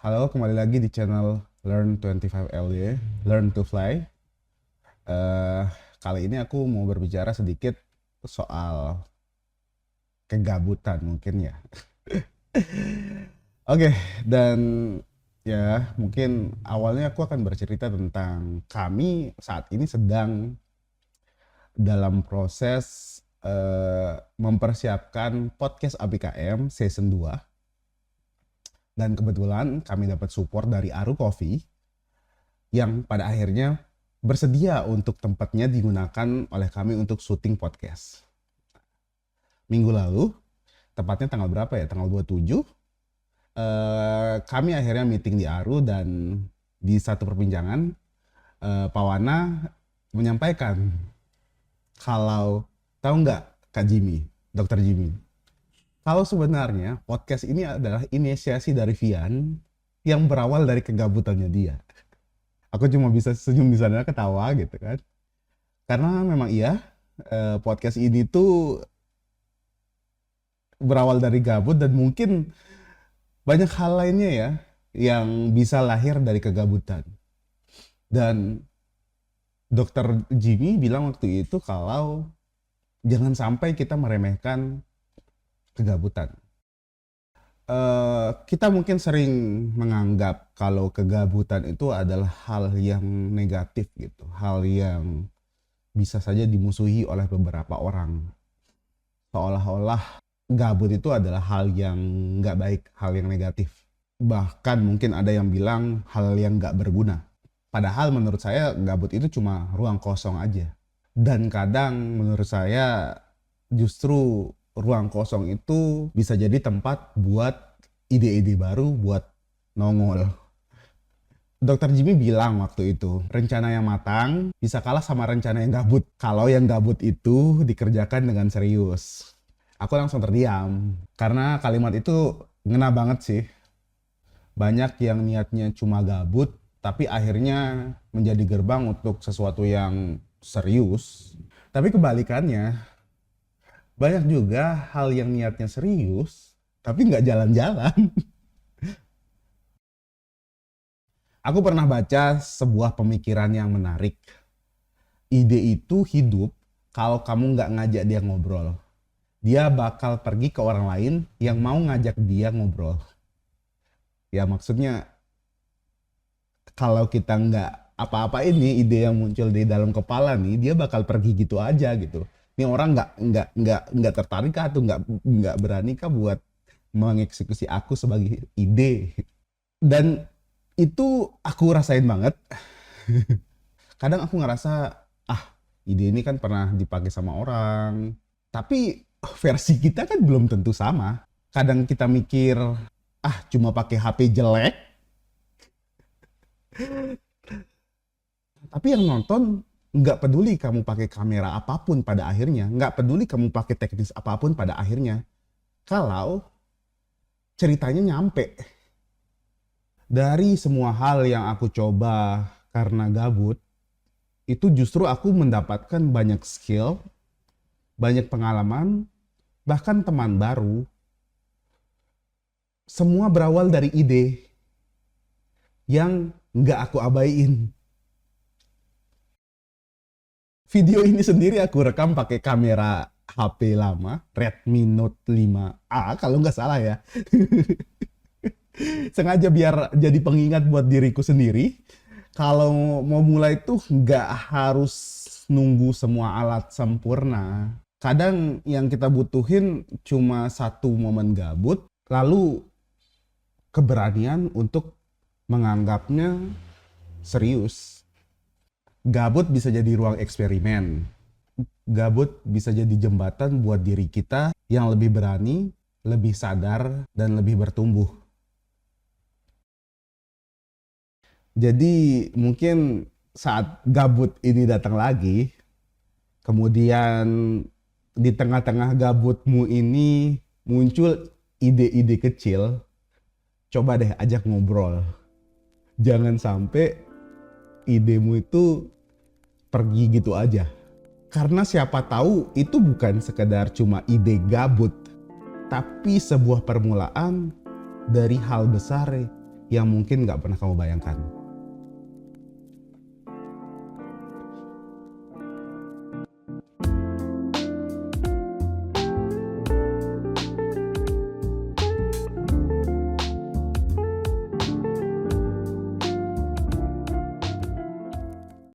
Halo, kembali lagi di channel Learn 25LY, Learn to Fly. Eh, Kali ini aku mau berbicara sedikit soal kegabutan mungkin ya. Oke, dan ya mungkin awalnya aku akan bercerita tentang kami saat ini sedang dalam proses mempersiapkan podcast ABKM season 2. Dan kebetulan kami dapat support dari Aru Coffee yang pada akhirnya bersedia untuk tempatnya digunakan oleh kami untuk syuting podcast. Minggu lalu, tepatnya tanggal berapa ya? Tanggal 27, kami akhirnya meeting di Aru dan di satu perbincangan, Pak Wana menyampaikan kalau, tahu nggak Kak Jimmy, Dokter Jimmy, kalau sebenarnya podcast ini adalah inisiasi dari Vian yang berawal dari kegabutannya dia. Aku cuma bisa senyum di sana ketawa gitu kan. Karena memang iya, podcast ini tuh berawal dari gabut dan mungkin banyak hal lainnya ya yang bisa lahir dari kegabutan. Dan Dokter Jimmy bilang waktu itu kalau jangan sampai kita meremehkan kegabutan. Kita mungkin sering menganggap kalau kegabutan itu adalah hal yang negatif gitu, hal yang bisa saja dimusuhi oleh beberapa orang. Seolah-olah gabut itu adalah hal yang nggak baik, hal yang negatif. Bahkan mungkin ada yang bilang hal yang nggak berguna. Padahal menurut saya gabut itu cuma ruang kosong aja. Dan kadang menurut saya justru ruang kosong itu bisa jadi tempat buat ide-ide baru buat nongol. Dokter Jimmy bilang waktu itu, rencana yang matang bisa kalah sama rencana yang gabut. Kalau yang gabut itu dikerjakan dengan serius. Aku langsung terdiam, karena kalimat itu ngena banget sih. Banyak yang niatnya cuma gabut, tapi akhirnya menjadi gerbang untuk sesuatu yang serius. Tapi kebalikannya, banyak juga hal yang niatnya serius, tapi nggak jalan-jalan. Aku pernah baca sebuah pemikiran yang menarik. Ide itu hidup kalau kamu nggak ngajak dia ngobrol. Dia bakal pergi ke orang lain yang mau ngajak dia ngobrol. Ya maksudnya, kalau kita nggak apa-apa ini ide yang muncul di dalam kepala nih, dia bakal pergi gitu aja gitu. Ini orang nggak tertarik kah atau nggak berani kah buat mengeksekusi aku sebagai ide. Dan itu aku rasain banget. Kadang aku ngerasa, ide ini kan pernah dipakai sama orang, tapi versi kita kan belum tentu sama. Kadang kita mikir, cuma pakai HP jelek, tapi yang nonton nggak peduli kamu pakai kamera apapun pada akhirnya, nggak peduli kamu pakai teknis apapun pada akhirnya, kalau ceritanya nyampe. Dari semua hal yang aku coba karena gabut, itu justru aku mendapatkan banyak skill, banyak pengalaman, bahkan teman baru. Semua berawal dari ide yang nggak aku abaiin. Video ini sendiri aku rekam pakai kamera HP lama, Redmi Note 5A kalau nggak salah ya. Sengaja biar jadi pengingat buat diriku sendiri. Kalau mau mulai tuh nggak harus nunggu semua alat sempurna. Kadang yang kita butuhin cuma satu momen gabut, lalu keberanian untuk menganggapnya serius. Gabut bisa jadi ruang eksperimen. Gabut bisa jadi jembatan buat diri kita yang lebih berani, lebih sadar, dan lebih bertumbuh. Jadi mungkin saat gabut ini datang lagi, kemudian di tengah-tengah gabutmu ini muncul ide-ide kecil, coba deh ajak ngobrol. Jangan sampai idemu itu pergi gitu aja. Karena siapa tahu itu bukan sekedar cuma ide gabut, tapi sebuah permulaan dari hal besar yang mungkin nggak pernah kamu bayangkan.